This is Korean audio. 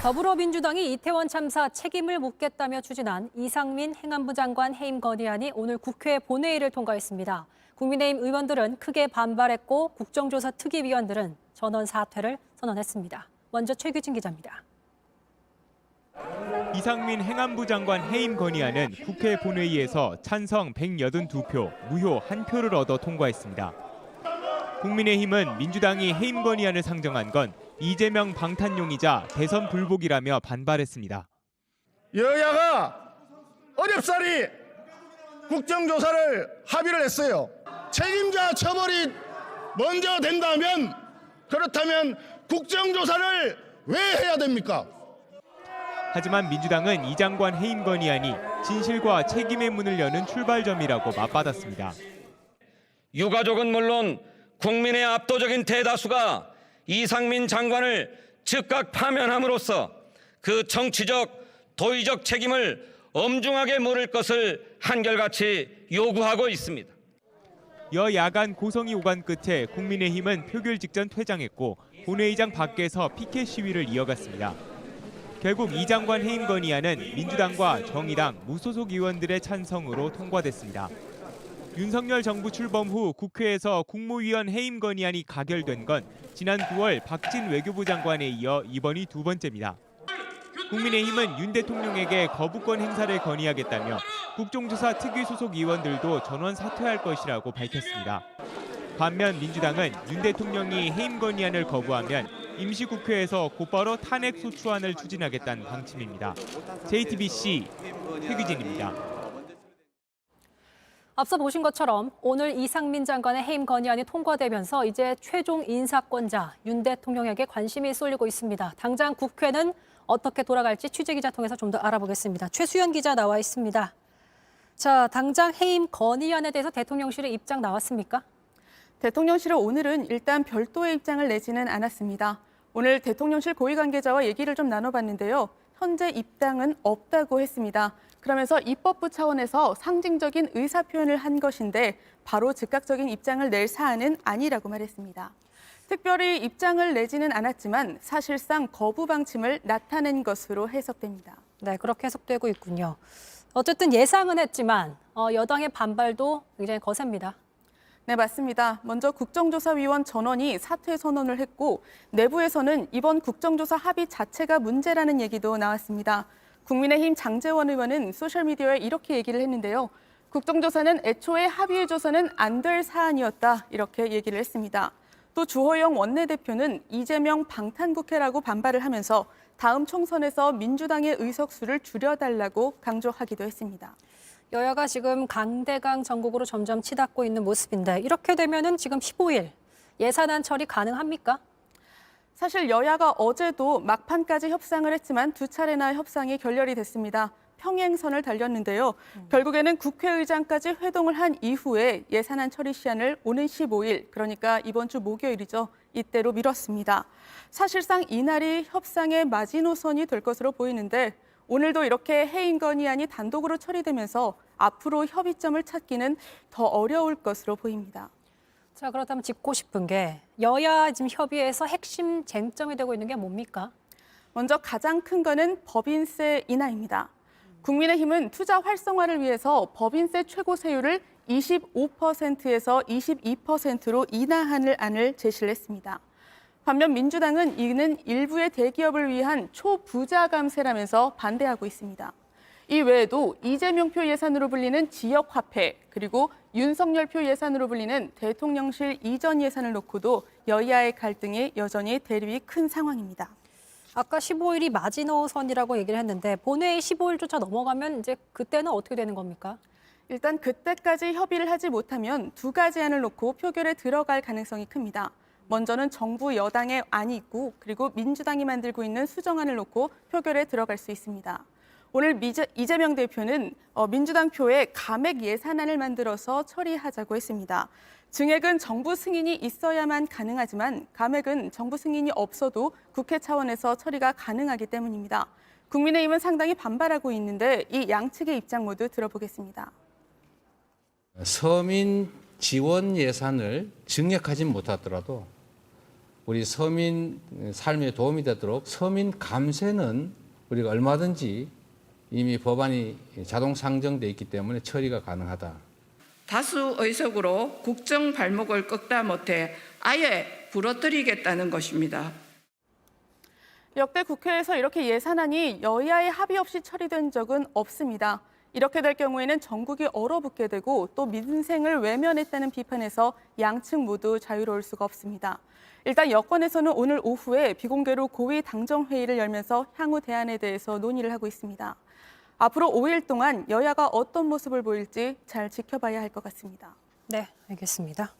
더불어민주당이 이태원 참사 책임을 묻겠다며 추진한 이상민 행안부 장관 해임 건의안이 오늘 국회 본회의를 통과했습니다. 국민의힘 의원들은 크게 반발했고 국정조사 특위위원들은 전원 사퇴를 선언했습니다. 먼저 최규진 기자입니다. 이상민 행안부 장관 해임 건의안은 국회 본회의에서 찬성 182표, 무효 1표를 얻어 통과했습니다. 국민의힘은 민주당이 해임 건의안을 상정한 건 이재명 방탄용이자 대선 불복이라며 반발했습니다. 여야가 어렵사리 국정조사를 합의를 했어요. 책임자 처벌이 먼저 된다면 그렇다면 국정조사를 왜 해야 됩니까? 하지만 민주당은 이 장관 해임 건의안이 진실과 책임의 문을 여는 출발점이라고 맞받았습니다. 유가족은 물론 국민의 압도적인 대다수가 이상민 장관을 즉각 파면함으로써 그 정치적, 도의적 책임을 엄중하게 물을 것을 한결같이 요구하고 있습니다. 여야간 고성이 오간 끝에 국민의힘은 표결 직전 퇴장했고 본회의장 밖에서 피켓 시위를 이어갔습니다. 결국 이 장관 해임 건의안은 민주당과 정의당, 무소속 의원들의 찬성으로 통과됐습니다. 윤석열 정부 출범 후 국회에서 국무위원 해임 건의안이 가결된 건 지난 9월 박진 외교부 장관에 이어 이번이 두 번째입니다. 국민의힘은 윤 대통령에게 거부권 행사를 건의하겠다며 국정조사 특위 소속 의원들도 전원 사퇴할 것이라고 밝혔습니다. 반면 민주당은 윤 대통령이 해임 건의안을 거부하면 임시국회에서 곧바로 탄핵 소추안을 추진하겠다는 방침입니다. JTBC 최규진입니다. 앞서 보신 것처럼 오늘 이상민 장관의 해임 건의안이 통과되면서 이제 최종 인사권자 윤 대통령에게 관심이 쏠리고 있습니다. 당장 국회는 어떻게 돌아갈지 취재기자 통해서 좀 더 알아보겠습니다. 최수연 기자 나와 있습니다. 자, 당장 해임 건의안에 대해서 대통령실의 입장 나왔습니까? 대통령실은 오늘은 일단 별도의 입장을 내지는 않았습니다. 오늘 대통령실 고위 관계자와 얘기를 좀 나눠봤는데요. 현재 입장은 없다고 했습니다. 그러면서 입법부 차원에서 상징적인 의사표현을 한 것인데 바로 즉각적인 입장을 낼 사안은 아니라고 말했습니다. 특별히 입장을 내지는 않았지만 사실상 거부 방침을 나타낸 것으로 해석됩니다. 네, 그렇게 해석되고 있군요. 어쨌든 예상은 했지만 여당의 반발도 굉장히 거셉니다. 네, 맞습니다. 먼저 국정조사위원 전원이 사퇴 선언을 했고 내부에서는 이번 국정조사 합의 자체가 문제라는 얘기도 나왔습니다. 국민의힘 장제원 의원은 소셜미디어에 이렇게 얘기를 했는데요. 국정조사는 애초에 합의해줘서는 안 될 사안이었다 이렇게 얘기를 했습니다. 또 주호영 원내대표는 이재명 방탄국회라고 반발을 하면서 다음 총선에서 민주당의 의석수를 줄여달라고 강조하기도 했습니다. 여야가 지금 강대강 정국으로 점점 치닫고 있는 모습인데 이렇게 되면은 지금 15일 예산안 처리 가능합니까? 사실 여야가 어제도 막판까지 협상을 했지만 두 차례나 협상이 결렬이 됐습니다. 평행선을 달렸는데요. 결국에는 국회의장까지 회동을 한 이후에 예산안 처리 시한을 오는 15일, 그러니까 이번 주 목요일이죠. 이때로 미뤘습니다. 사실상 이날이 협상의 마지노선이 될 것으로 보이는데 오늘도 이렇게 해임 건의안이 단독으로 처리되면서 앞으로 협의점을 찾기는 더 어려울 것으로 보입니다. 자, 그렇다면 짚고 싶은 게 여야 지금 협의에서 핵심 쟁점이 되고 있는 게 뭡니까? 먼저 가장 큰 거는 법인세 인하입니다. 국민의힘은 투자 활성화를 위해서 법인세 최고 세율을 25%에서 22%로 인하하는 안을 제시를 했습니다. 반면 민주당은 이는 일부의 대기업을 위한 초부자 감세라면서 반대하고 있습니다. 이 외에도 이재명표 예산으로 불리는 지역화폐, 그리고 윤석열표 예산으로 불리는 대통령실 이전 예산을 놓고도 여야의 갈등이 여전히 대립이 큰 상황입니다. 아까 15일이 마지노선이라고 얘기를 했는데 본회의 15일조차 넘어가면 이제 그때는 어떻게 되는 겁니까? 일단 그때까지 협의를 하지 못하면 두 가지 안을 놓고 표결에 들어갈 가능성이 큽니다. 먼저는 정부 여당의 안이 있고 그리고 민주당이 만들고 있는 수정안을 놓고 표결에 들어갈 수 있습니다. 오늘 이재명 대표는 민주당 표에 감액 예산안을 만들어서 처리하자고 했습니다. 증액은 정부 승인이 있어야만 가능하지만 감액은 정부 승인이 없어도 국회 차원에서 처리가 가능하기 때문입니다. 국민의힘은 상당히 반발하고 있는데 이 양측의 입장 모두 들어보겠습니다. 서민 지원 예산을 증액하지 못하더라도 우리 서민 삶에 도움이 되도록 서민 감세는 우리가 얼마든지 이미 법안이 자동 상정돼 있기 때문에 처리가 가능하다. 다수 의석으로 국정 발목을 꺾다 못해 아예 부러뜨리겠다는 것입니다. 역대 국회에서 이렇게 예산안이 여야의 합의 없이 처리된 적은 없습니다. 이렇게 될 경우에는 전국이 얼어붙게 되고 또 민생을 외면했다는 비판에서 양측 모두 자유로울 수가 없습니다. 일단 여권에서는 오늘 오후에 비공개로 고위 당정회의를 열면서 향후 대안에 대해서 논의를 하고 있습니다. 앞으로 5일 동안 여야가 어떤 모습을 보일지 잘 지켜봐야 할 것 같습니다. 네, 알겠습니다.